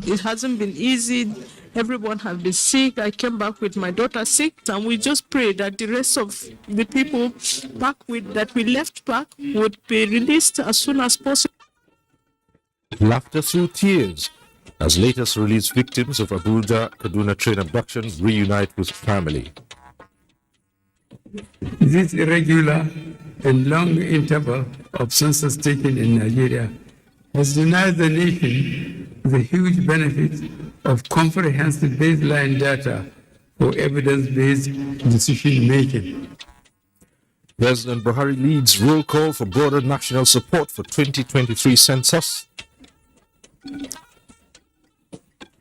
It hasn't been easy. Everyone has been sick. I came back with my daughter sick, and we just pray that the rest of the people that we left back would be released as soon as possible. Laughter through tears as latest released victims of Abuja KADUNA train abduction reunite with family. This irregular and long interval of census taking in Nigeria has denied the nation the huge benefit of comprehensive baseline data for evidence-based decision-making. President Buhari leads roll call for broader national support for 2023 census.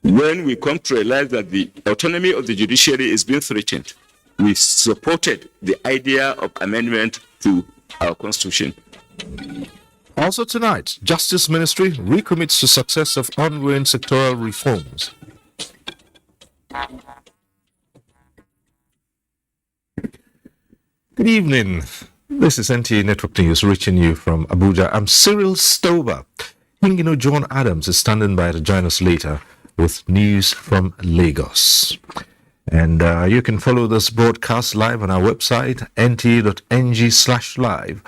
When we come to realize that the autonomy of the judiciary is being threatened, we supported the idea of amendment to our constitution. Also tonight, Justice Ministry recommits to success of ongoing sectoral reforms. Good evening. This is NTA Network News reaching you from Abuja. I'm Cyril Stover. Hingino John Adams is standing by to join us later with news from Lagos. And you can follow this broadcast live on our website, nta.ng/live,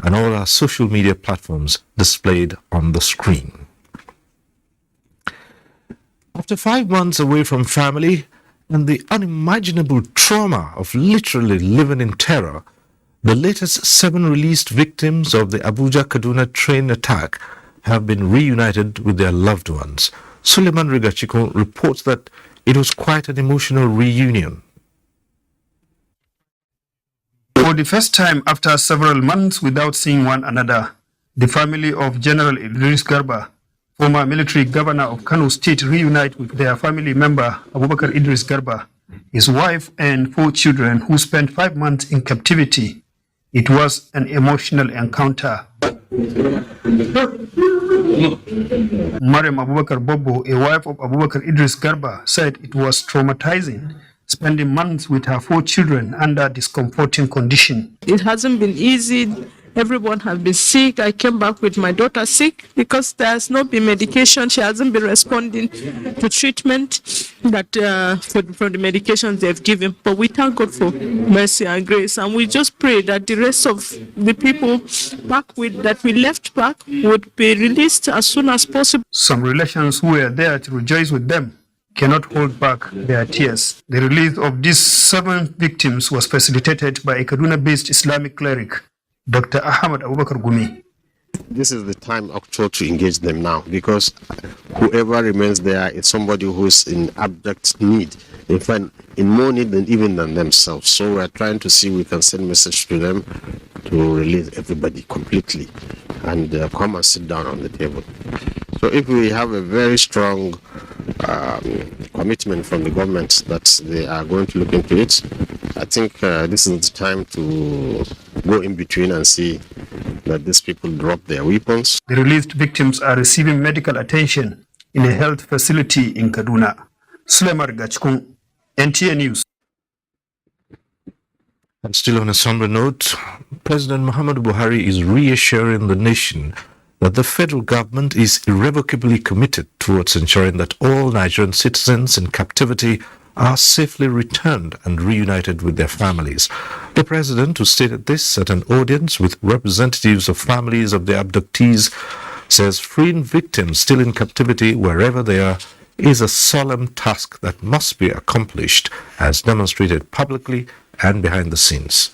and all our social media platforms displayed on the screen. After 5 months away from family and the unimaginable trauma of literally living in terror, the latest 7 released victims of the Abuja KADUNA train attack have been reunited with their loved ones. Suleiman Rigachiko reports that it was quite an emotional reunion. For the first time after several months without seeing one another, the family of General Idris Garba, former military governor of Kano State, reunite with their family member Abubakar Idris Garba, his wife and 4 children who spent 5 months in captivity. It was an emotional encounter. Mariam Abubakar Bobo, a wife of Abubakar Idris Garba, said it was traumatizing, spending months with her 4 children under discomforting conditions. It hasn't been easy. Everyone has been sick. I came back with my daughter sick because there has not been medication. She hasn't been responding to treatment that for the medications they've given. But we thank God for mercy and grace, and we just pray that the rest of the people that we left back would be released as soon as possible. Some relations who were there to rejoice with them cannot hold back their tears. The release of these 7 victims was facilitated by a Kaduna-based Islamic cleric, Dr. Ahmad Abubakar Gumi. This is the time actually to engage them now, because whoever remains there is somebody who is in abject need, in fact, in more need than themselves. So we are trying to see we can send message to them to release everybody completely and come and sit down on the table. So if we have a very strong commitment from the government that they are going to look into it, I think this is the time to go in between and see that these people drop their weapons. The released victims are receiving medical attention in a health facility in Kaduna. Suleiman Gachkun, NTA News. And still on a somber note, President Muhammadu Buhari is reassuring the nation that the federal government is irrevocably committed towards ensuring that all Nigerian citizens in captivity are safely returned and reunited with their families. The president, who stated this at an audience with representatives of families of the abductees, says freeing victims still in captivity wherever they are is a solemn task that must be accomplished, as demonstrated publicly and behind the scenes.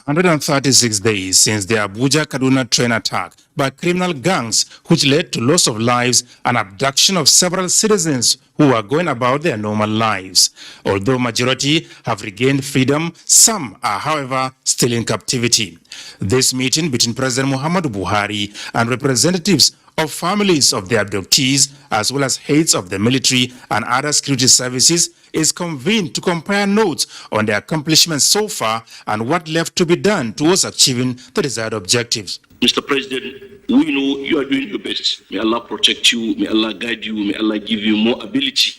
136 days since the Abuja KADUNA train attack by criminal gangs, which led to loss of lives and abduction of several citizens who were going about their normal lives. Although majority have regained freedom, some are, however, still in captivity. This meeting between President Muhammadu Buhari and representatives of families of the abductees, as well as heads of the military and other security services, is convened to compare notes on the accomplishments so far and what left to be done towards achieving the desired objectives. Mr. President, we know you are doing your best. May Allah protect you, may Allah guide you, may Allah give you more ability,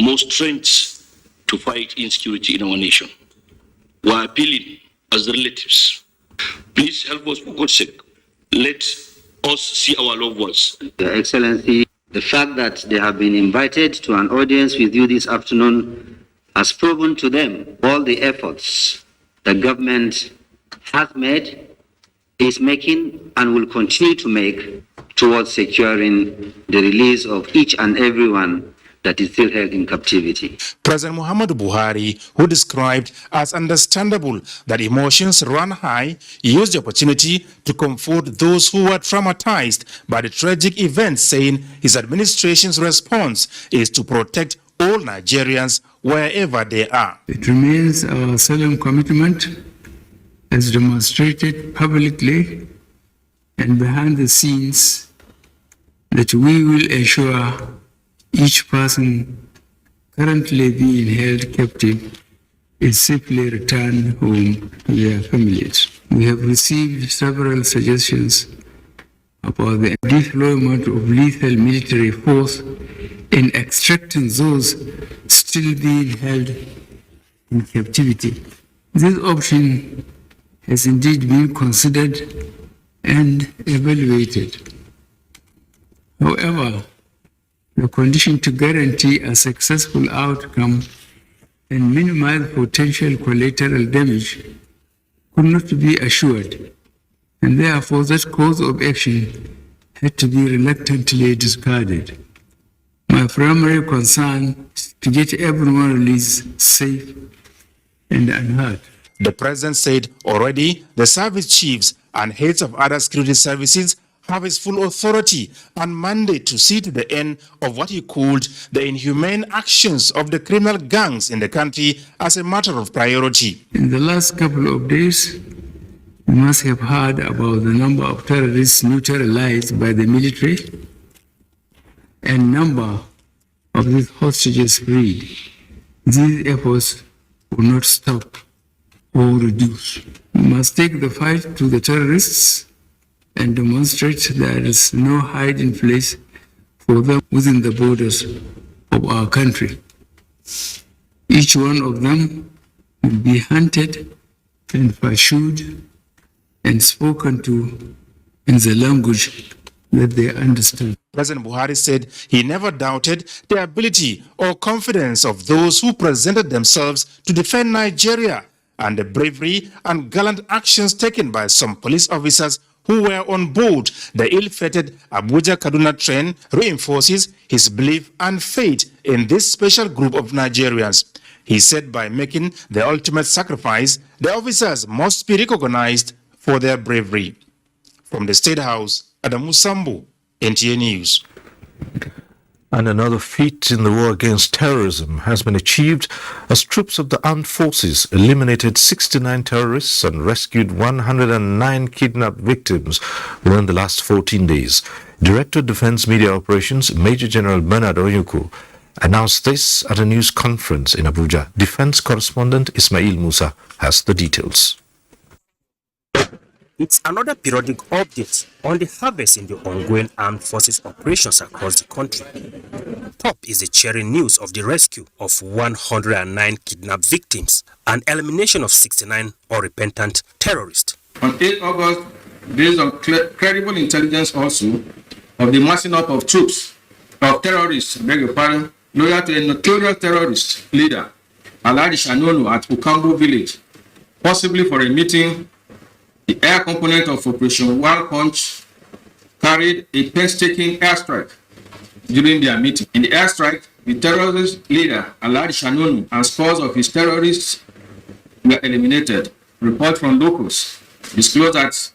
more strength to fight insecurity in our nation. We are appealing as relatives. Please help us for God's sake. Let us see our loved ones. Your Excellency, the fact that they have been invited to an audience with you this afternoon has proven to them all the efforts the government has made, is making, and will continue to make towards securing the release of each and everyone that is still held in captivity. President Muhammadu Buhari, who described as understandable that emotions run high, used the opportunity to comfort those who were traumatized by the tragic event, saying his administration's response is to protect all Nigerians wherever they are. It remains our solemn commitment, as demonstrated publicly and behind the scenes, that we will ensure each person currently being held captive is safely returned home to their families. We have received several suggestions about the deployment of lethal military force in extracting those still being held in captivity. This option has indeed been considered and evaluated. However, the condition to guarantee a successful outcome and minimize potential collateral damage could not be assured, and therefore that course of action had to be reluctantly discarded. My primary concern is to get everyone released safe and unhurt. The president said already the service chiefs and heads of other security services have his full authority and mandate to see to the end of what he called the inhumane actions of the criminal gangs in the country as a matter of priority. In the last couple of days, you must have heard about the number of terrorists neutralized by the military and number of these hostages freed. These efforts will not stop or reduce. We must take the fight to the terrorists and demonstrate there is no hiding place for them within the borders of our country. Each one of them will be hunted and pursued and spoken to in the language that they understand. President Buhari said he never doubted the ability or confidence of those who presented themselves to defend Nigeria, and the bravery and gallant actions taken by some police officers who were on board the ill-fated Abuja-KADUNA train reinforces his belief and faith in this special group of Nigerians. He said by making the ultimate sacrifice, the officers must be recognized for their bravery. From the State House, Adamu Sambu, NTA News. And another feat in the war against terrorism has been achieved as troops of the armed forces eliminated 69 terrorists and rescued 109 kidnapped victims within the last 14 days. Director of Defense Media Operations, Major General Bernard Onyuku, announced this at a news conference in Abuja. Defense correspondent Ismail Musa has the details. It's another periodic update on the harvest in the ongoing armed forces operations across the country. Top is the cheering news of the rescue of 109 kidnapped victims and elimination of 69 unrepentant terrorists. On 8 August, based on credible intelligence also of the massing up of troops, of terrorists, loyal to a notorious terrorist leader, Alhaji Shanonu at Ukambo village, possibly for a meeting, the air component of Operation Wild Punch carried a painstaking airstrike during their meeting. In the airstrike, the terrorist leader, Alhaji Shanonu, and scores of his terrorists were eliminated. Report from locals disclosed that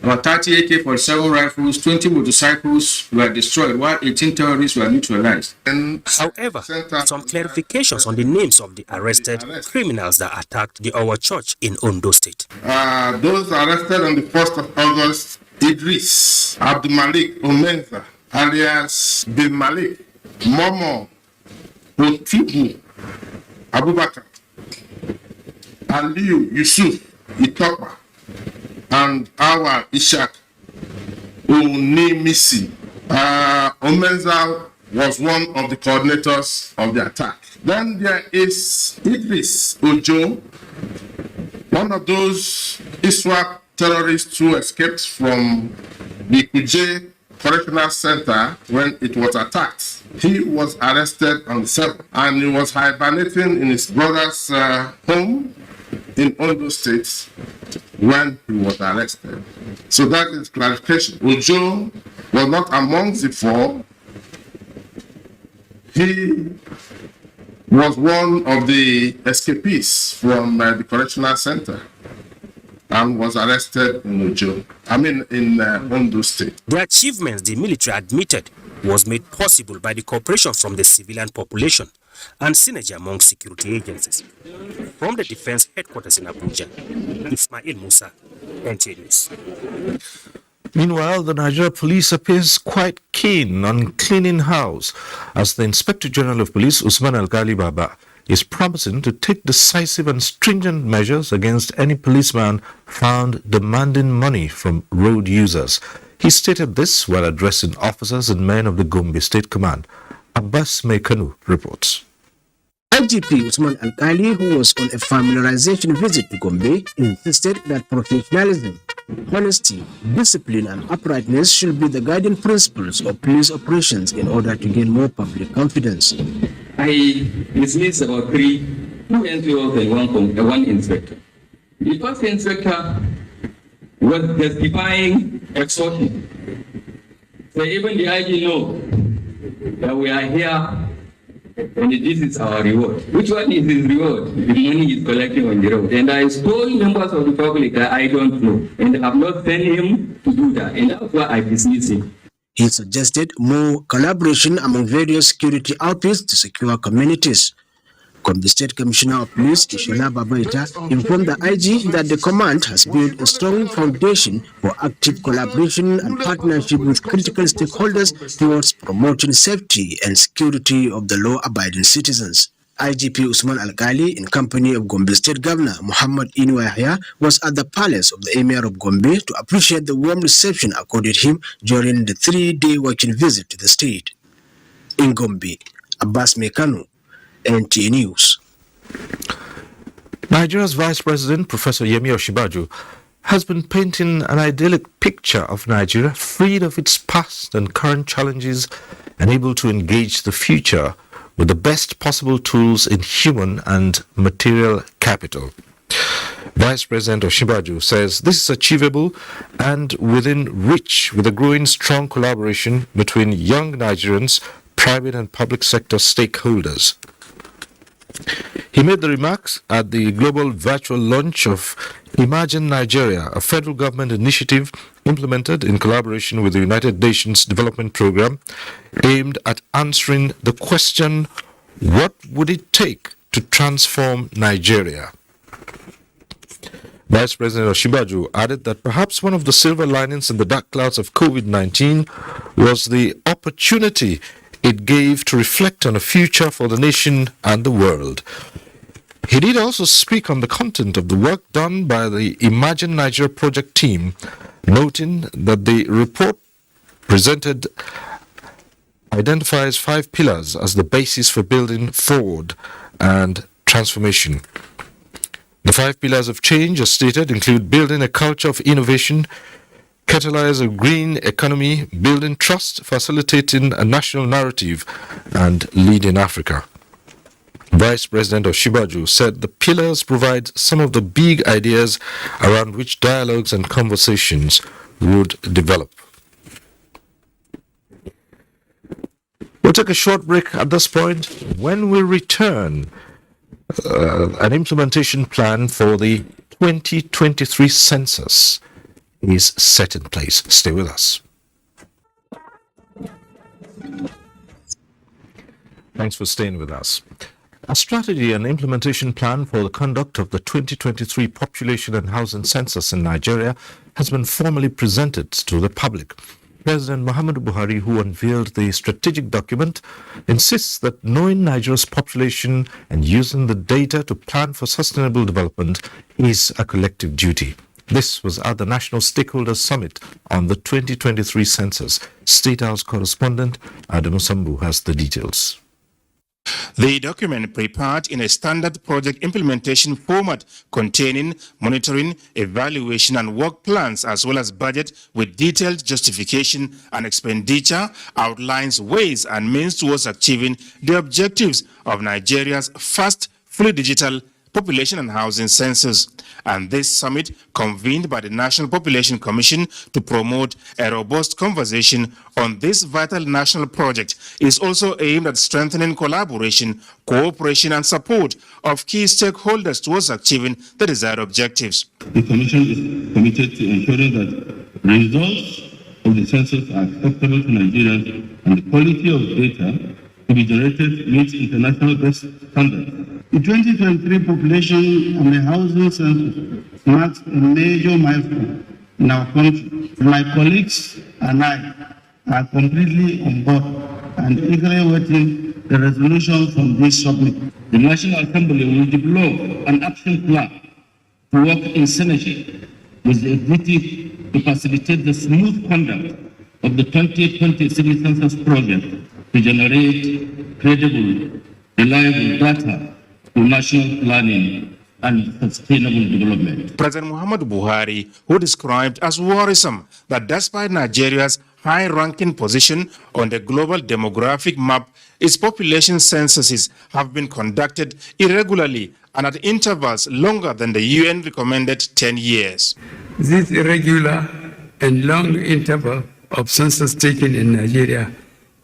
about 30 AK-47 rifles, 20 motorcycles were destroyed, while 18 terrorists were neutralized. However, some clarifications on the names of the arrested criminals that attacked the Owa Church in Ondo State. Those arrested on the 1st of August, Idris Abdulmalik Omenza, alias Bin Malik, Momo Otibu Abubakar, Aliyu Yusuf Itokba, and our Ishak Onimisi. Omenza was one of the coordinators of the attack. Then there is Idris Ojo, one of those ISWAP terrorists who escaped from the Kuje Correctional Center when it was attacked. He was arrested on the 7th and he was hibernating in his brother's home in Ondo State when he was arrested. So that is clarification. Ojo was not amongst the four. He was one of the escapees from the correctional center and was arrested in Ondo State. The achievements the military admitted was made possible by the cooperation from the civilian population and synergy among security agencies. From the defense headquarters in Abuja, Ismail Musa, NTA News. Meanwhile, the Nigeria police appears quite keen on cleaning house, as the Inspector General of Police, Usman Alkali Baba, is promising to take decisive and stringent measures against any policeman found demanding money from road users. He stated this while addressing officers and men of the Gombe State Command. Abbas Mekanu reports. IGP Usman Alkali, who was on a familiarization visit to Gombe, insisted that professionalism, honesty, discipline and uprightness should be the guiding principles of police operations in order to gain more public confidence. I dismissed about two NGOs and one inspector. The first inspector was justifying extortion. So even the IG know that we are here and this is our reward. Which one is his reward? The money he's collecting on the road. And I told members of the public that I don't know and have not sent him to do that. And that's why I dismissed him. He suggested more collaboration among various security outfits to secure communities. Gombe State Commissioner of Police, Ishola Babaita, informed the IG that the command has built a strong foundation for active collaboration and partnership with critical stakeholders towards promoting safety and security of the law-abiding citizens. IGP Usman Alkali, in company of Gombe State Governor Muhammad Inu Yahya, was at the palace of the Emir of Gombe to appreciate the warm reception accorded him during the 3-day working visit to the state. In Gombe, Abbas Mekanu, NTA News. Nigeria's Vice President, Professor Yemi Osinbajo, has been painting an idyllic picture of Nigeria freed of its past and current challenges and able to engage the future with the best possible tools in human and material capital. Vice President Osinbajo says this is achievable and within reach with a growing strong collaboration between young Nigerians, private and public sector stakeholders. He made the remarks at the global virtual launch of Imagine Nigeria, a federal government initiative implemented in collaboration with the United Nations Development Programme, aimed at answering the question, what would it take to transform Nigeria? Vice President Osinbajo added that perhaps one of the silver linings in the dark clouds of COVID-19 was the opportunity it gave to reflect on a future for the nation and the world. He did also speak on the content of the work done by the Imagine Nigeria project team, noting that the report presented identifies 5 pillars as the basis for building forward and transformation. The 5 pillars of change, as stated, include building a culture of innovation, catalyze a green economy, building trust, facilitating a national narrative, and leading Africa. Vice President Osinbajo said the pillars provide some of the big ideas around which dialogues and conversations would develop. We'll take a short break at this point. When we return, an implementation plan for the 2023 census is set in place. Stay with us. Thanks for staying with us. A strategy and implementation plan for the conduct of the 2023 population and housing census in Nigeria has been formally presented to the public. President Muhammadu Buhari, who unveiled the strategic document, insists that knowing Nigeria's population and using the data to plan for sustainable development is a collective duty. This was at the National Stakeholders Summit on the 2023 census. State House correspondent Adamu Sambu has the details. The document prepared in a standard project implementation format containing monitoring, evaluation and work plans as well as budget with detailed justification and expenditure outlines ways and means towards achieving the objectives of Nigeria's first fully digital population and housing census. And this summit, convened by the National Population Commission to promote a robust conversation on this vital national project, is also aimed at strengthening collaboration, cooperation and support of key stakeholders towards achieving the desired objectives. The Commission is committed to ensuring that results of the census are acceptable to Nigerians and the quality of data to be generated meets international best standards. The 2023 population and the housing census marks a major milestone in our country. My colleagues and I are completely on board and eagerly waiting the resolution from this summit. The National Assembly will develop an action plan to work in synergy with the executive to facilitate the smooth conduct of the 2020 civil census project to generate credible, reliable data to national planning and sustainable development. President Muhammadu Buhari, who described as worrisome that despite Nigeria's high-ranking position on the global demographic map, its population censuses have been conducted irregularly and at intervals longer than the UN recommended 10 years. This irregular and long interval of census taking in Nigeria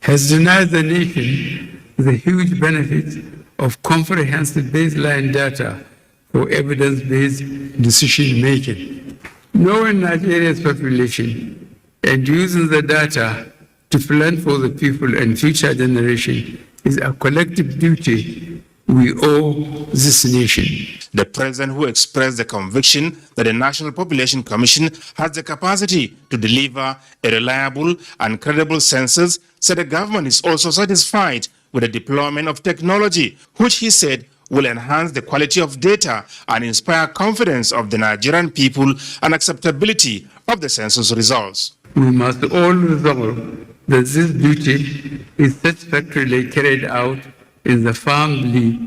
has denied the nation the huge benefit of comprehensive baseline data for evidence-based decision-making. Knowing Nigeria's population and using the data to plan for the people and future generation is a collective duty we owe this nation. The president, who expressed the conviction that the National Population Commission has the capacity to deliver a reliable and credible census, said the government is also satisfied with the deployment of technology, which he said will enhance the quality of data and inspire confidence of the Nigerian people and acceptability of the census results. We must all resolve that this duty is satisfactorily carried out in the firm belief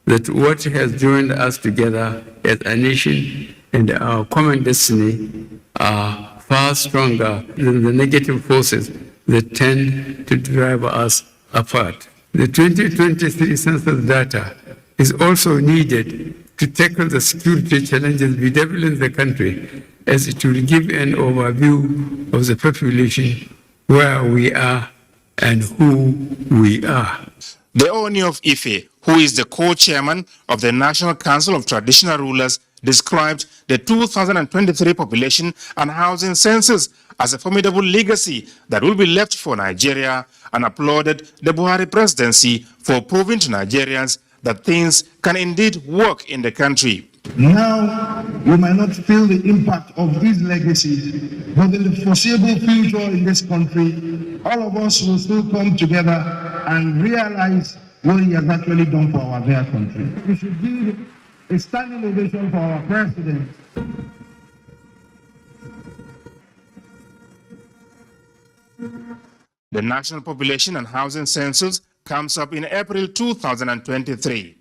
that what has joined us together as a nation and our common destiny are far stronger than the negative forces that tend to drive us apart. The 2023 census data is also needed to tackle the security challenges bedeviling the country, as it will give an overview of the population, where we are and who we are. The Oni of Ife, who is the co-chairman of the National Council of Traditional Rulers, described the 2023 population and housing census as a formidable legacy that will be left for Nigeria, and applauded the Buhari presidency for proving to Nigerians that things can indeed work in the country. Now, we might not feel the impact of these legacies, but in the foreseeable future in this country, all of us will still come together and realize what he has actually done for our dear country. We should give a standing ovation for our president. The National Population and Housing Census comes up in April 2023.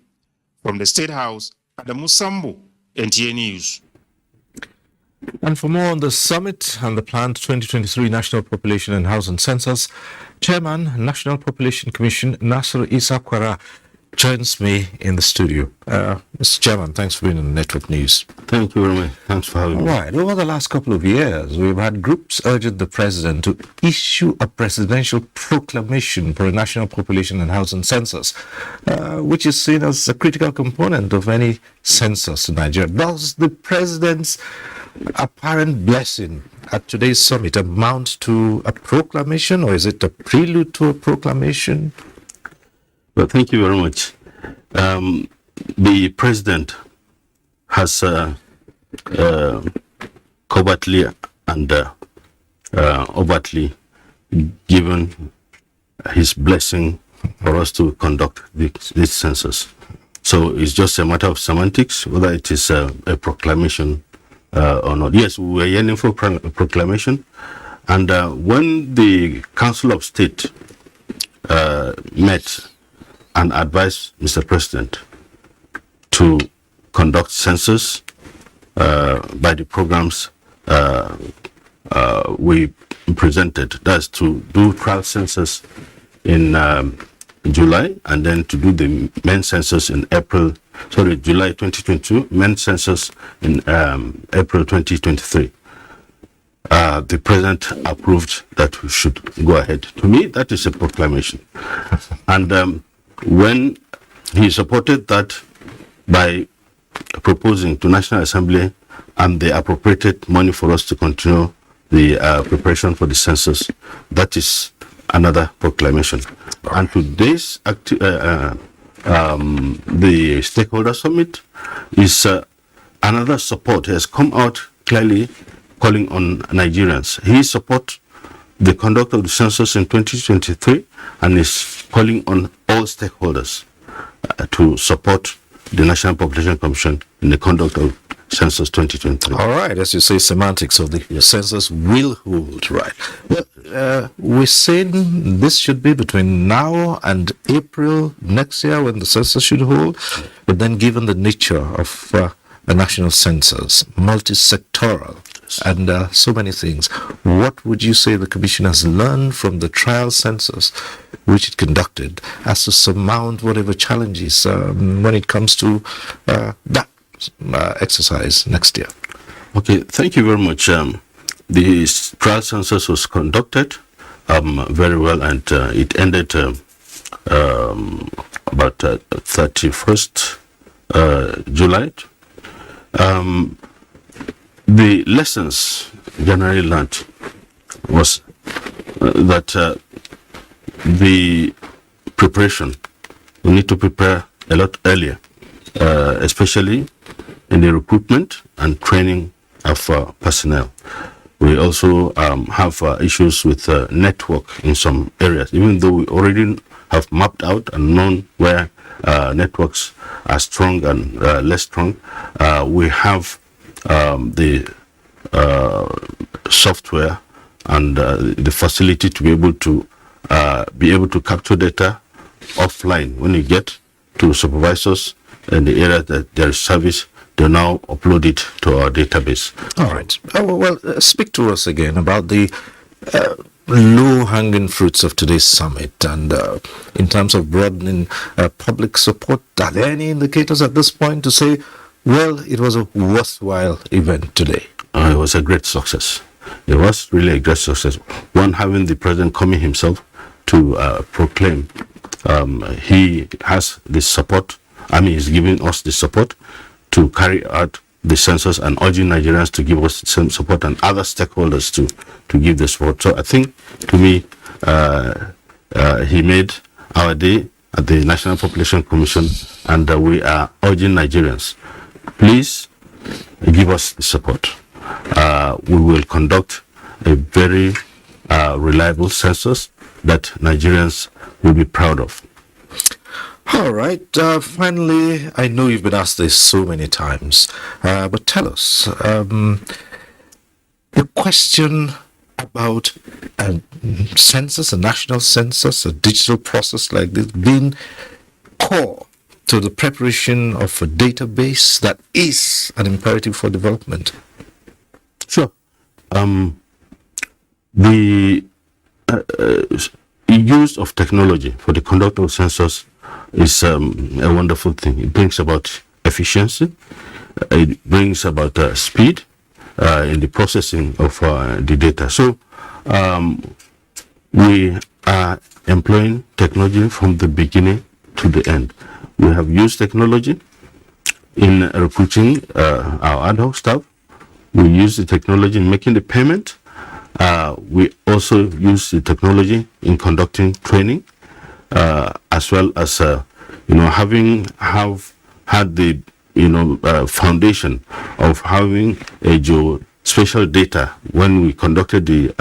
From the State House, Adamu Sambu, NTA News. And for more on the summit and the planned 2023 National Population and Housing Census, Chairman, National Population Commission, Nasser Isa Kwara, joins me in the studio. Mr. Chairman, thanks for being on Network News. Thank you very much. Thanks for having me. Right. Over the last couple of years, we've had groups urging the president to issue a presidential proclamation for a national population and housing census, which is seen as a critical component of any census in Nigeria. Does the president's apparent blessing at today's summit amount to a proclamation, or is it a prelude to a proclamation? Well, thank you very much. The president has covertly and overtly given his blessing for us to conduct this census. So it's just a matter of semantics, whether it is a proclamation or not. Yes, we were yearning for proclamation. And when the Council of State met and advised Mr. President to conduct census by the programs we presented, that's to do trial census in July, and then to do the main census in July 2022, main census in April 2023. The president approved that we should go ahead. To me, that is a proclamation. And when he supported that by proposing to National Assembly, and they appropriated money for us to continue the preparation for the census, that is another proclamation. And today's the stakeholder summit is another support. He has come out clearly calling on Nigerians. He supports the conduct of the census in 2023 and is calling on all stakeholders to support the National Population Commission in the conduct of census 2023. All right, as you say, semantics of the census will hold, right? Well, we're saying this should be between now and April next year when the census should hold, but then given the nature of a national census, multi-sectoral, and so many things, what would you say the Commission has learned from the trial census which it conducted as to surmount whatever challenges when it comes to that exercise next year? Okay, thank you very much. The trial census was conducted very well, and it ended about 31st July. The lessons generally learned was that the preparation, we need to prepare a lot earlier, especially in the recruitment and training of personnel. We also have issues with network in some areas, even though we already have mapped out and known where networks are strong and less strong. We have the software and the facility to be able to capture data offline. When you get to supervisors in the area that there is service, they now upload it to our database. All right. Well, speak to us again about the low-hanging fruits of today's summit, and in terms of broadening public support. Are there any indicators at this point to say, well, it was a worthwhile event today? It was a great success. It was really a great success. One, having the president coming himself to proclaim he has the support. I mean, he's giving us the support to carry out the census and urging Nigerians to give us the same support and other stakeholders to give the support. So I think, to me, he made our day at the National Population Commission, and we are urging Nigerians, please give us the support. We will conduct a very reliable census that Nigerians will be proud of. All right. Finally, I know you've been asked this so many times, but tell us, the question about a census, a national census, a digital process like this being core to the preparation of a database that is an imperative for development. Sure. The use of technology for the conduct of census is a wonderful thing. It brings about efficiency. It brings about speed in the processing of the data. So we are employing technology from the beginning to the end. We have used technology in recruiting our ad hoc staff. We use the technology in making the payment. We also use the technology in conducting training, as well as having had the foundation of having a geospatial data when we conducted the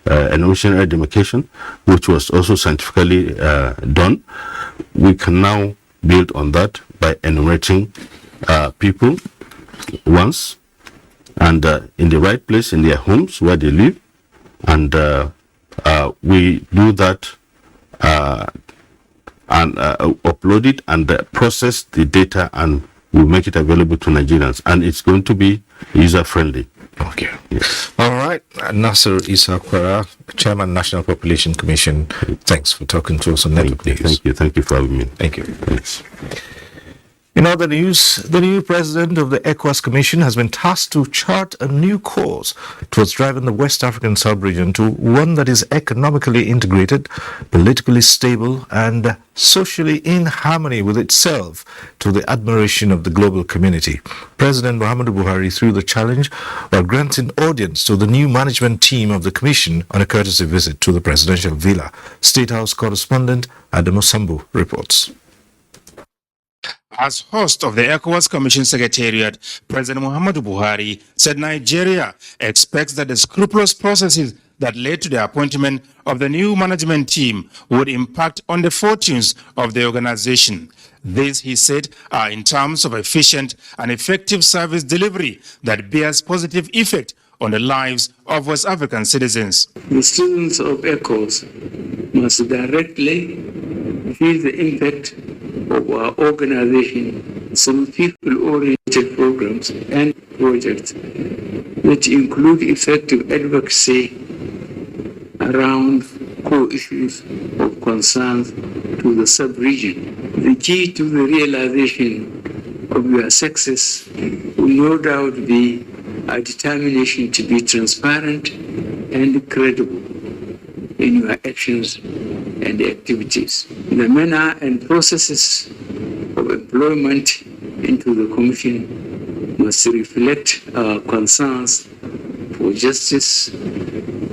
enumeration demarcation, which was also scientifically done. We can now build on that by enumerating people once, and in the right place in their homes where they live. And we do that and upload it and process the data, and we'll make it available to Nigerians. And it's going to be user-friendly. Okay. Yes. All right. Nasser Isakwara, Chairman, National Population Commission. Thanks for talking to us on Network News. Thank you. Thank you for having me. Thank you. Thanks. In other news, the new president of the ECOWAS Commission has been tasked to chart a new course towards driving the West African sub-region to one that is economically integrated, politically stable, and socially in harmony with itself, to the admiration of the global community. President Muhammadu Buhari threw the challenge while granting audience to the new management team of the Commission on a courtesy visit to the presidential villa. State House correspondent Adamu Sambu reports. As host of the ECOWAS Commission Secretariat, President Muhammadu Buhari said Nigeria expects that the scrupulous processes that led to the appointment of the new management team would impact on the fortunes of the organization. This, he said, are in terms of efficient and effective service delivery that bears positive effect on the lives of West African citizens. The students of ECOWAS must directly feel the impact of our organization through people-oriented programs and projects that include effective advocacy around core issues of concern to the sub-region. The key to the realization of your success will no doubt be a determination to be transparent and credible in your actions and activities. The manner and processes of employment into the Commission must reflect our concerns for justice,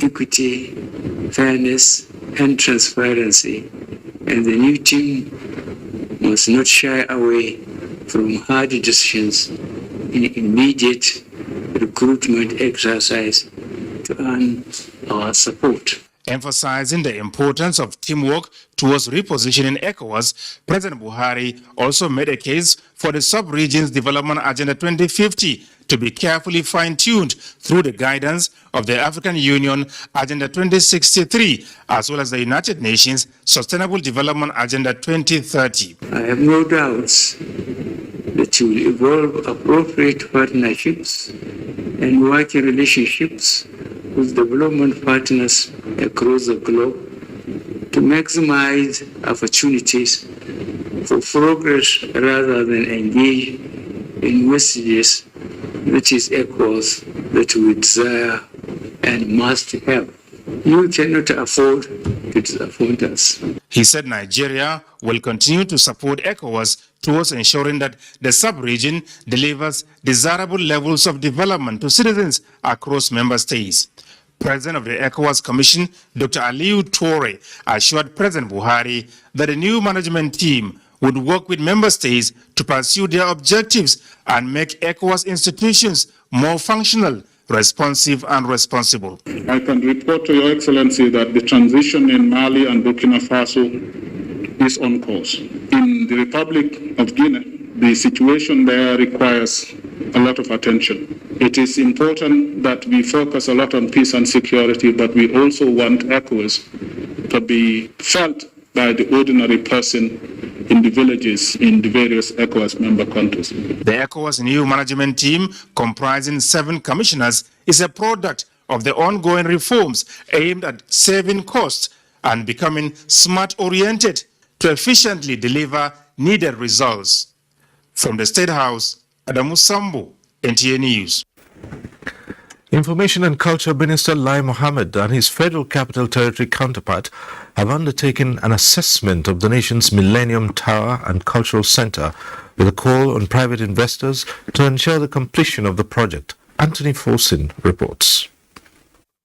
equity, fairness, and transparency, and the new team must not shy away from hard decisions in immediate recruitment exercise to earn our support. Emphasizing the importance of teamwork towards repositioning ECOWAS, President Buhari also made a case for the sub-region's Development Agenda 2050 to be carefully fine-tuned through the guidance of the African Union Agenda 2063, as well as the United Nations Sustainable Development Agenda 2030. I have no doubts that you will evolve appropriate partnerships and working relationships with development partners across the globe to maximize opportunities for progress rather than engage in messages that is echoes that we desire and must have. You cannot afford to disappoint us. He said Nigeria will continue to support ECOWAS towards ensuring that the sub-region delivers desirable levels of development to citizens across member states. President of the ECOWAS Commission, Dr. Aliyu Toure, assured President Buhari that the new management team would work with member states to pursue their objectives and make ECOWAS institutions more functional, responsive and responsible. I can report to Your Excellency that the transition in Mali and Burkina Faso is on course. In the Republic of Guinea, the situation there requires a lot of attention. It is important that we focus a lot on peace and security, but we also want ECOWAS to be felt by the ordinary person in the villages in the various ECOWAS member countries. The ECOWAS new management team, comprising 7 commissioners, is a product of the ongoing reforms aimed at saving costs and becoming smart-oriented to efficiently deliver needed results. From the State House, Adamu Sambu, NTA News. Information and Culture Minister Lai Mohammed and his Federal Capital Territory counterpart have undertaken an assessment of the nation's Millennium Tower and Cultural Center with a call on private investors to ensure the completion of the project. Anthony Folsin reports.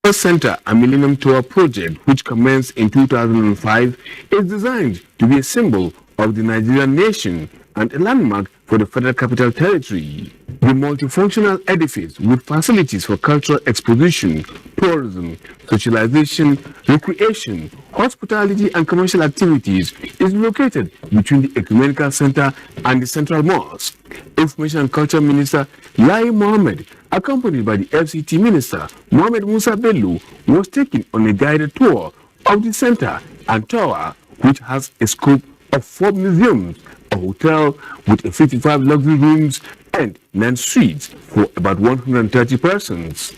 The Center, a Millennium Tower project which commenced in 2005, is designed to be a symbol of the Nigerian nation and a landmark for the Federal Capital Territory. The multifunctional edifice with facilities for cultural exposition, tourism, socialization, recreation, hospitality and commercial activities is located between the Ecumenical Center and the Central Mosque. Information and Culture Minister Lai Mohammed, accompanied by the FCT Minister Mohammed Musa Bello, was taken on a guided tour of the center and tower, which has a scope of 4 museums, a hotel with 55 luxury rooms and 9 suites for about 130 persons,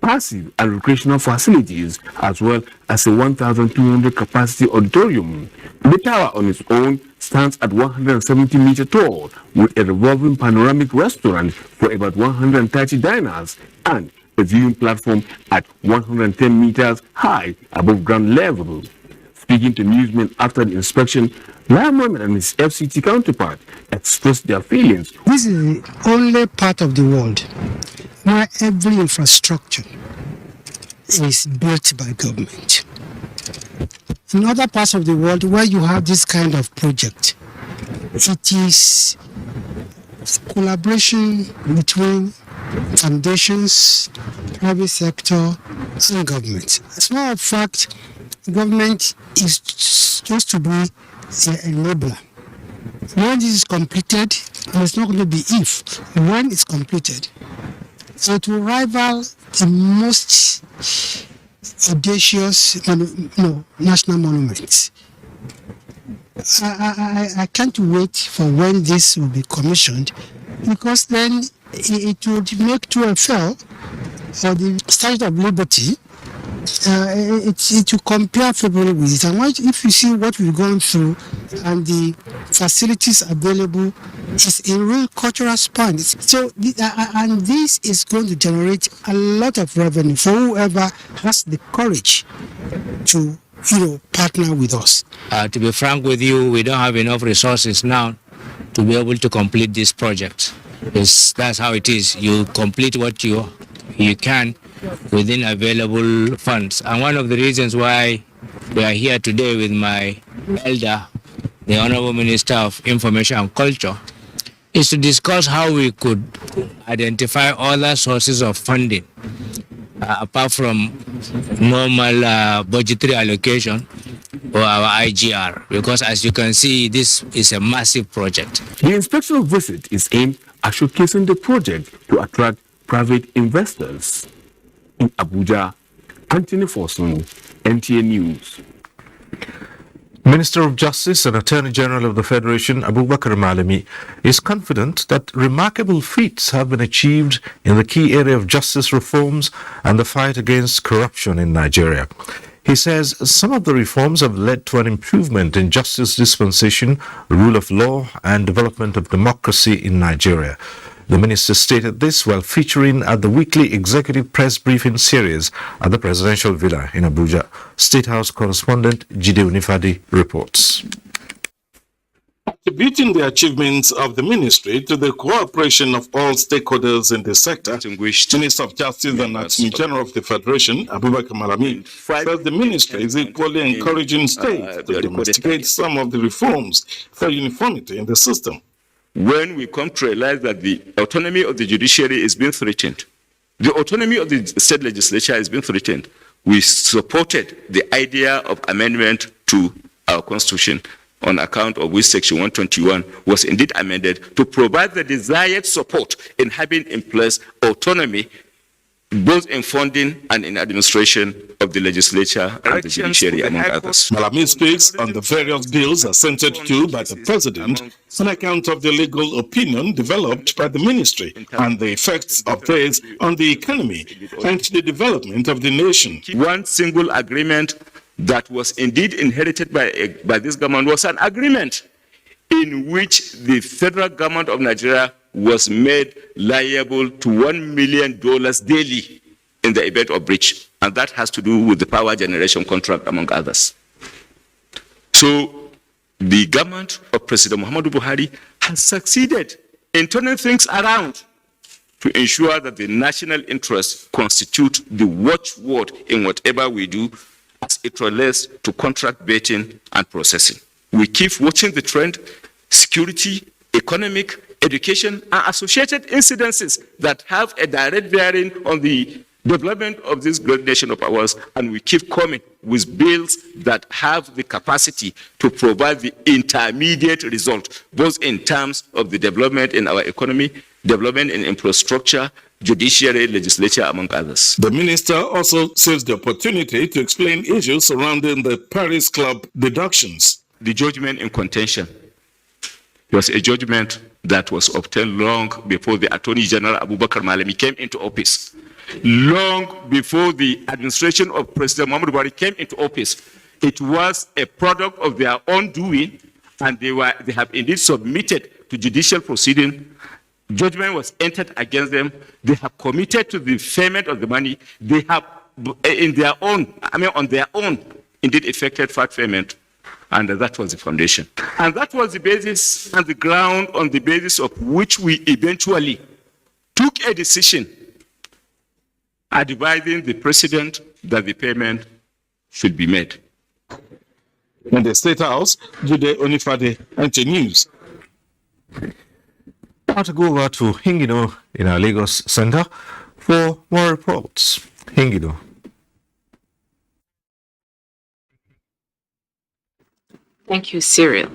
passive and recreational facilities, as well as a 1,200 capacity auditorium. The tower on its own stands at 170 meters tall, with a revolving panoramic restaurant for about 130 diners and a viewing platform at 110 meters high above ground level. Speaking to newsmen after the inspection, Lai Mohammed and his FCT counterpart expressed their feelings. This is the only part of the world where every infrastructure is built by government. In other parts of the world where you have this kind of project, it is collaboration between foundations, private sector, and government. As a matter of fact, government is supposed to be an enabler. When this is completed, and it's not going to be if, when it's completed, it will rival the most audacious national monuments. I can't wait for when this will be commissioned, because then it would make to a fell for the Statue of Liberty. It will compare favorably with it. And if you see what we've gone through and the facilities available, is in real cultural span. So, and this is going to generate a lot of revenue for whoever has the courage to, partner with us. To be frank with you, we don't have enough resources now to be able to complete this project. That's how it is. You complete what you can within available funds. And one of the reasons why we are here today with my elder, the Honorable Minister of Information and Culture, is to discuss how we could identify other sources of funding apart from normal budgetary allocation or our IGR, because as you can see, this is a massive project. The inspectional visit is aimed at showcasing the project to attract private investors. In Abuja, Anthony Fosun, NTA News. Minister of Justice and Attorney General of the Federation, Abubakar Malami, is confident that remarkable feats have been achieved in the key area of justice reforms and the fight against corruption in Nigeria. He says some of the reforms have led to an improvement in justice dispensation, rule of law, and development of democracy in Nigeria. The minister stated this while featuring at the weekly executive press briefing series at the presidential villa in Abuja. State House correspondent Jide Unifadi reports. Attributing the achievements of the ministry to the cooperation of all stakeholders in the sector, Minister of Justice and Attorney General of the Federation, Abubakar Malami, says the ministry is equally encouraging states to domesticate some of the reforms for uniformity in the system. When we come to realize that the autonomy of the judiciary is being threatened, the autonomy of the state legislature is being threatened, we supported the idea of amendment to our constitution, on account of which Section 121 was indeed amended to provide the desired support in having in place autonomy, both in funding and in administration of the legislature and the judiciary, among others. Malami speaks on the various bills assented to by the president on account of the legal opinion developed by the ministry and the effects of this on the economy and the development of the nation. One single agreement that was indeed inherited by this government was an agreement in which the federal government of Nigeria was made liable to $1 million daily in the event of breach. And that has to do with the power generation contract, among others. So the government of President Muhammadu Buhari has succeeded in turning things around to ensure that the national interests constitute the watchword in whatever we do as it relates to contract betting and processing. We keep watching the trend, security, economic, education, and associated incidences that have a direct bearing on the development of this great nation of ours, and we keep coming with bills that have the capacity to provide the intermediate result, both in terms of the development in our economy, development in infrastructure, judiciary, legislature, among others. The minister also seized the opportunity to explain issues surrounding the Paris Club deductions. The judgment in contention was a judgment that was obtained long before the Attorney General Abubakar Malami came into office, long before the administration of President Muhammadu Buhari came into office. It was a product of their own doing, and they have indeed submitted to judicial proceeding. Judgment was entered against them. They have committed to the payment of the money. They have, on their own, indeed effected fact payment. And that was the foundation. And that was the basis and the ground on the basis of which we eventually took a decision advising the president that the payment should be made. In the State House, Jude Onifade, NTA News. Now to go over to Hingino in our Lagos Center for more reports. Hingino. Thank you, Cyril.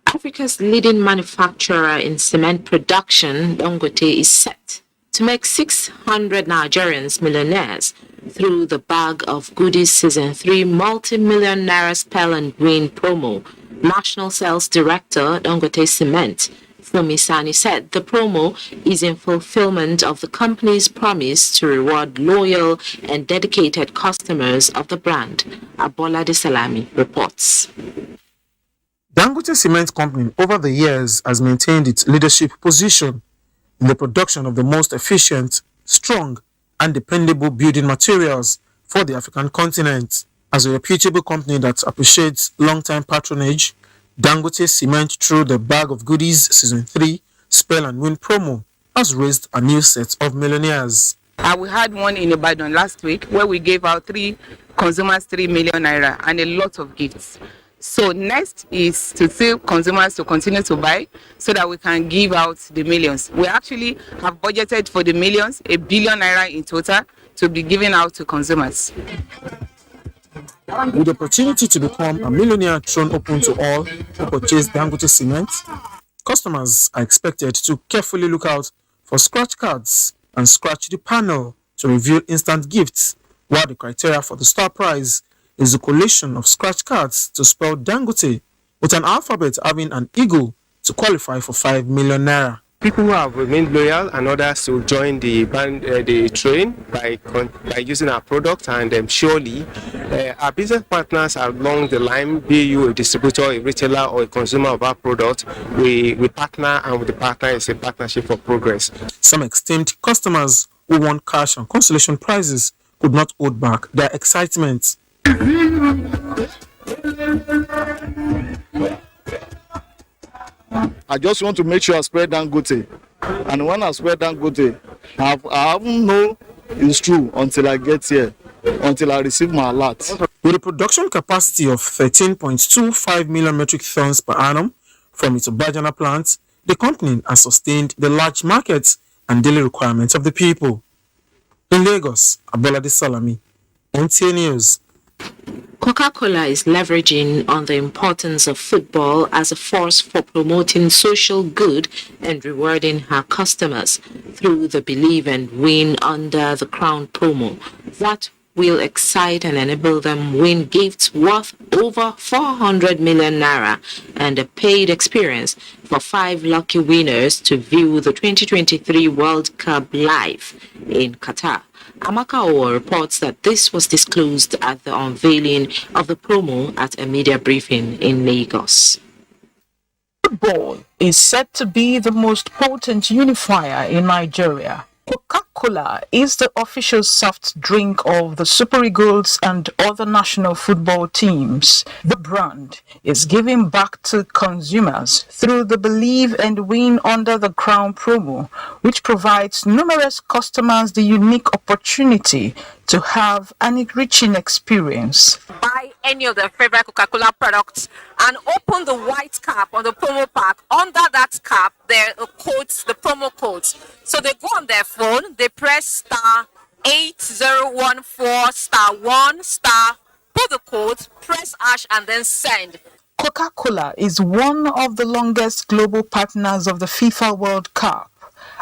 Africa's leading manufacturer in cement production, Dangote, is set to make 600 Nigerians millionaires through the Bag of Goodies Season 3 multi-million naira spell and win promo. National Sales Director, Dangote Cement, Fumi Sani, said the promo is in fulfillment of the company's promise to reward loyal and dedicated customers of the brand. Abola De Salami reports. Dangote Cement Company over the years has maintained its leadership position in the production of the most efficient, strong, and dependable building materials for the African continent. As a reputable company that appreciates long-time patronage, Dangote Cement, through the Bag of Goodies Season 3 Spell and Win promo, has raised a new set of millionaires. We had one in Ibadan last week where we gave out 3 consumers 3 million naira and a lot of gifts. So next is to tell consumers to continue to buy so that we can give out the millions. We actually have budgeted for the millions, 1 billion naira in total, to be given out to consumers. With the opportunity to become a millionaire thrown open to all who purchase Dangote Cement, customers are expected to carefully look out for scratch cards and scratch the panel to reveal instant gifts, while the criteria for the star prize is the collation of scratch cards to spell Dangote with an alphabet having an eagle to qualify for 5 million naira. People who have remained loyal and others will join the train by using our product, and surely our business partners along the line, be you a distributor, a retailer, or a consumer of our product, we partner, and with the partner is a partnership for progress. Some esteemed customers who won cash and consolation prizes could not hold back their excitement. I just want to make sure I spread Dangote, and when I spread Dangote, I haven't know it's true until I get here, until I receive my alert. With a production capacity of 13.25 million metric tons per annum from its Obajana plant, the company has sustained the large markets and daily requirements of the people. In Lagos, Abola De Salami, NTA News. Coca-Cola is leveraging on the importance of football as a force for promoting social good and rewarding her customers through the Believe and Win Under the Crown promo. That will excite and enable them win gifts worth over 400 million naira and a paid experience for 5 lucky winners to view the 2023 World Cup live in Qatar. Amaka Owo reports that this was disclosed at the unveiling of the promo at a media briefing in Lagos. Football is said to be the most potent unifier in Nigeria. Coca-Cola is the official soft drink of the Super Eagles and other national football teams. The brand is giving back to consumers through the Believe and Win Under the Crown promo, which provides numerous customers the unique opportunity to have an enriching experience. Buy any of their favorite Coca-Cola products and open the white cap on the promo pack. Under that cap, there are codes, the promo codes. So they go on their phone, they press *8014*1*, put the code, press hash and then send. Coca-Cola is one of the longest global partners of the FIFA World Cup,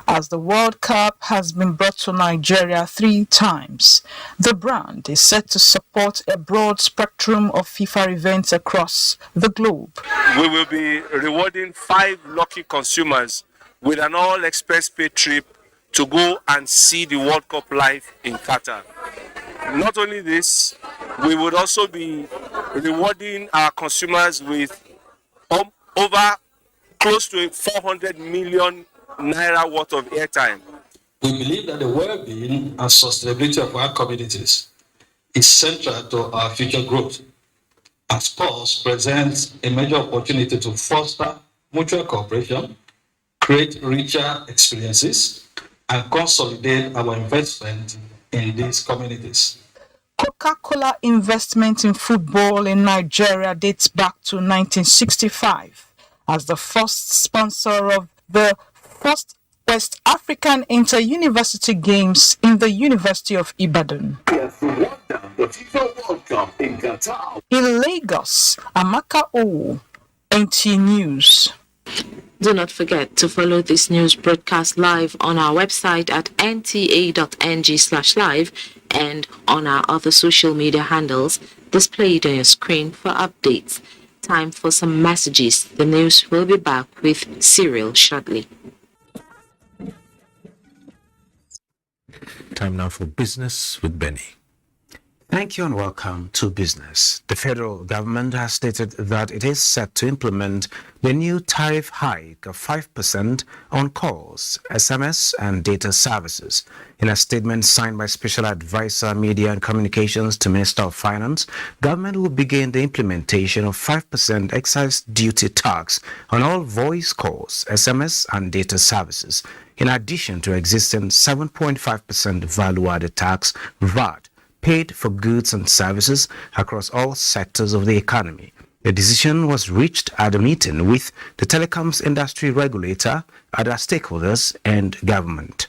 as the World Cup has been brought to Nigeria 3 times. The brand is set to support a broad spectrum of FIFA events across the globe. We will be rewarding 5 lucky consumers with an all-expense paid trip to go and see the World Cup live in Qatar. Not only this, we would also be rewarding our consumers with over close to 400 million naira worth of airtime. We believe that the well-being and sustainability of our communities is central to our future growth, as sports presents a major opportunity to foster mutual cooperation, create richer experiences, and consolidate our investment in these communities. Coca-Cola investment in football in Nigeria dates back to 1965 as the first sponsor of the first West African Inter-University Games in the University of Ibadan. In Lagos, Amaka Owo, NTA News. Do not forget to follow this news broadcast live on our website at nta.ng/live and on our other social media handles displayed on your screen for updates. Time for some messages. The news will be back with Cyril shortly. Time now for Business with Benny. Thank you and welcome to Business. The federal government has stated that it is set to implement the new tariff hike of 5% on calls, SMS, and data services. In a statement signed by Special Advisor Media and Communications to Minister of Finance, government will begin the implementation of 5% excise duty tax on all voice calls, SMS, and data services, in addition to existing 7.5% value-added tax, VAT, paid for goods and services across all sectors of the economy. The decision was reached at a meeting with the telecoms industry regulator, other stakeholders, and government.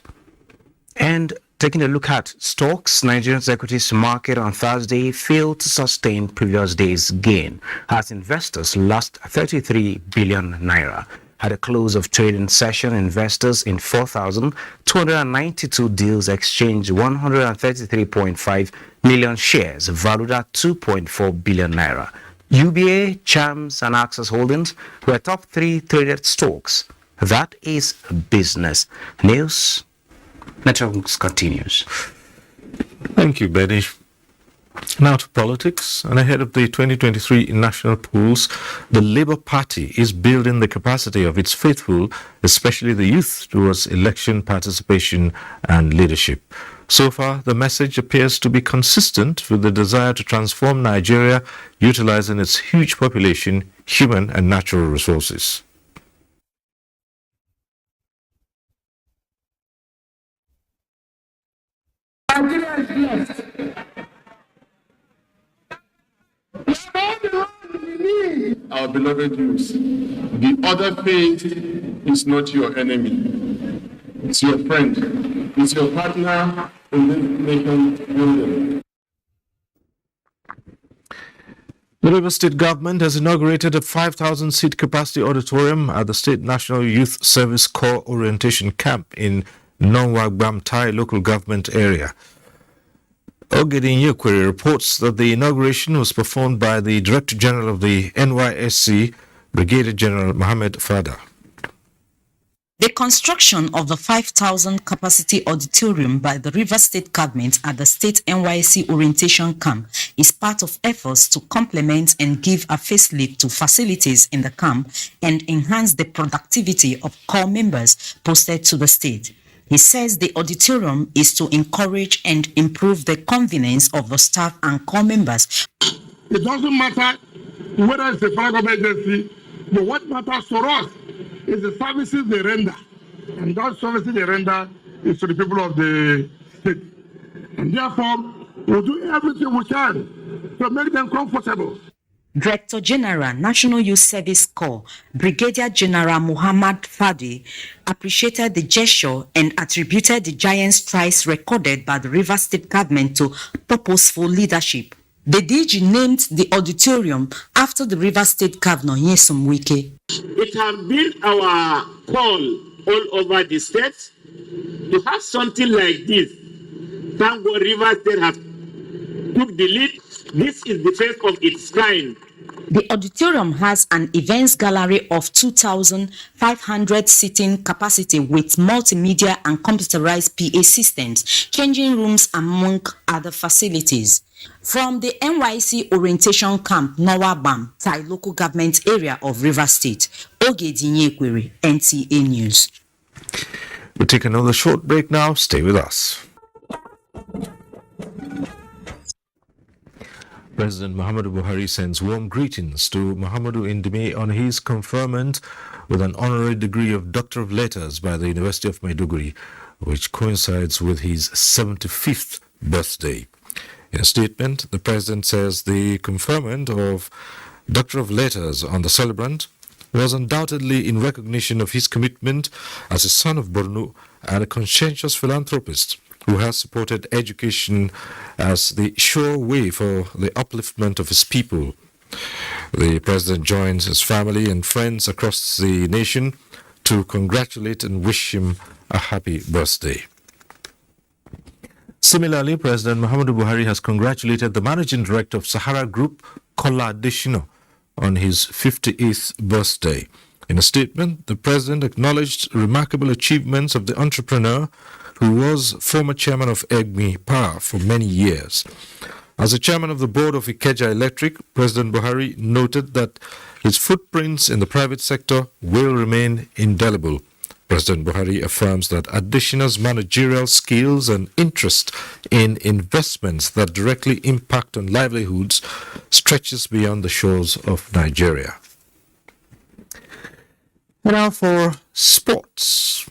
And taking a look at stocks, Nigeria's equities market on Thursday failed to sustain previous day's gain as investors lost 33 billion naira. At the close of trading session, investors in 4,292 deals exchanged 133.5 million shares valued at 2.4 billion naira. UBA, Chams, and Access Holdings were top 3 traded stocks. That is Business News. Networks continues. Thank you, Benny. Now to politics, and ahead of the 2023 national polls, the Labour Party is building the capacity of its faithful, especially the youth, towards election participation and leadership. So far, the message appears to be consistent with the desire to transform Nigeria, utilizing its huge population, human and natural resources. Nigeria is blessed. Our beloved youth, the other faith is not your enemy. It's your friend. It's your partner in this nation building. The Rivers State government has inaugurated a 5,000-seat capacity auditorium at the State National Youth Service Corps Orientation Camp in Nonwagbam-Tai local government area. Ogedin Yekwere reports that the inauguration was performed by the Director General of the NYSC, Brigadier General Mohammed Fada. The construction of the 5,000 capacity auditorium by the Rivers State government at the State NYSC Orientation Camp is part of efforts to complement and give a facelift to facilities in the camp and enhance the productivity of corps members posted to the state. He says the auditorium is to encourage and improve the convenience of the staff and corps members. It doesn't matter whether it's a federal agency, but what matters for us is the services they render. And those services they render is to the people of the state. And therefore, we'll do everything we can to make them comfortable. Director General, National Youth Service Corps, Brigadier General Muhammad Fadi, appreciated the gesture and attributed the giant strides recorded by the Rivers State government to purposeful leadership. The DG named the auditorium after the Rivers State Governor, Nyesom Wike. It has been our call all over the state to have something like this. Thank God Rivers State has took the lead. This is the first of its kind. The auditorium has an events gallery of 2,500 seating capacity with multimedia and computerized PA systems, changing rooms, among other facilities. From the NYC Orientation Camp, Nawabam, Tai local government area of Rivers State, Ogedinyekwere, NTA News. We'll take another short break now. Stay with us. President Muhammadu Buhari sends warm greetings to Muhammadu Indime on his conferment with an honorary degree of Doctor of Letters by the University of Maiduguri, which coincides with his 75th birthday. In a statement, the President says the conferment of Doctor of Letters on the celebrant was undoubtedly in recognition of his commitment as a son of Borno and a conscientious philanthropist who has supported education as the sure way for the upliftment of his people. The President joins his family and friends across the nation to congratulate and wish him a happy birthday. Similarly, President Muhammadu Buhari has congratulated the Managing Director of Sahara Group, Kola Adeshina, on his 58th birthday. In a statement, the President acknowledged remarkable achievements of the entrepreneur who was former chairman of EGMI Power for many years. As the chairman of the board of Ikeja Electric, President Buhari noted that his footprints in the private sector will remain indelible. President Buhari affirms that Adeshina's managerial skills and interest in investments that directly impact on livelihoods stretches beyond the shores of Nigeria. Now for sports.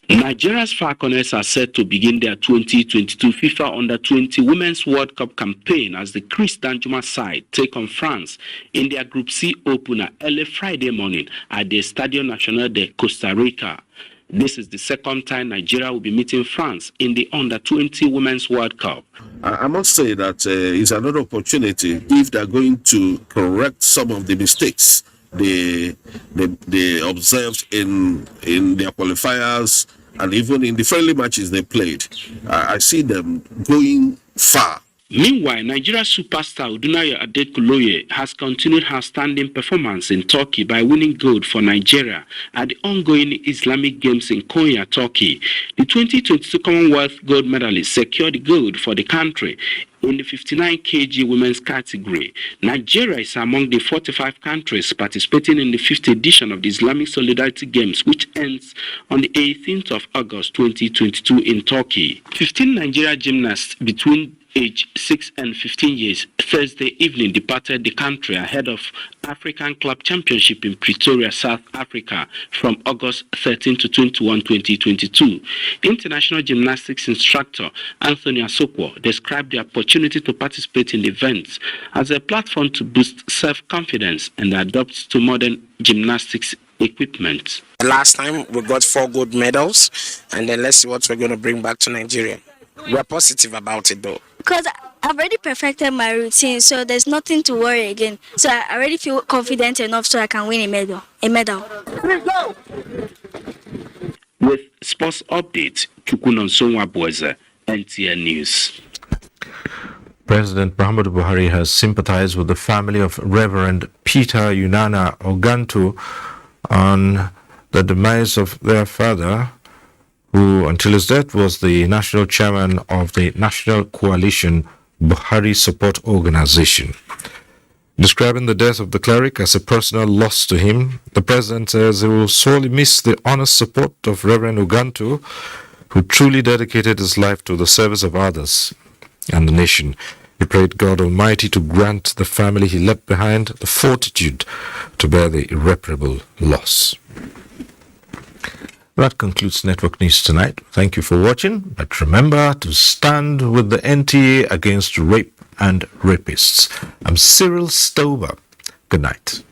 Nigeria's Falconers are set to begin their 2022 FIFA Under-20 Women's World Cup campaign as the Chris Danjuma side take on France in their Group C opener early Friday morning at the Estadio Nacional de Costa Rica. This is the second time Nigeria will be meeting France in the Under-20 Women's World Cup. I must say that it's another opportunity if they're going to correct some of the mistakes they observed in their qualifiers and even in the friendly matches they played. I see them going far. Meanwhile, Nigeria superstar Udunaya Adekuloye has continued her standing performance in Turkey by winning gold for Nigeria at the ongoing Islamic Games in Konya, Turkey. The 2022 Commonwealth gold medalist secured the gold for the country in the 59 kg women's category. Nigeria is among the 45 countries participating in the 5th edition of the Islamic Solidarity Games, which ends on the 18th of August 2022 in Turkey. 15 Nigeria gymnasts between age 6 and 15 years Thursday evening departed the country ahead of African Club Championship in Pretoria, South Africa from August 13 to 21, 2022. International gymnastics instructor Anthony Asokwo described the opportunity to participate in the events as a platform to boost self-confidence and adapt to modern gymnastics equipment. Last time we got 4 gold medals, and then let's see what we're going to bring back to Nigeria. We're positive about it though. Because I've already perfected my routine, so there's nothing to worry again. So I already feel confident enough so I can win a medal. With sports updates, Chukunon Sonwabweze, NTA News. President Muhammadu Buhari has sympathized with the family of Reverend Peter Unana Ogantu on the demise of their father, who until his death was the national chairman of the National Coalition Buhari Support Organization. Describing the death of the cleric as a personal loss to him, the president says he will sorely miss the honest support of Reverend Ogantu, who truly dedicated his life to the service of others and the nation. He prayed God Almighty to grant the family he left behind the fortitude to bear the irreparable loss. That concludes Network News tonight. Thank you for watching, but remember to stand with the NTA against rape, and rapists. I'm Cyril Stover. Good night.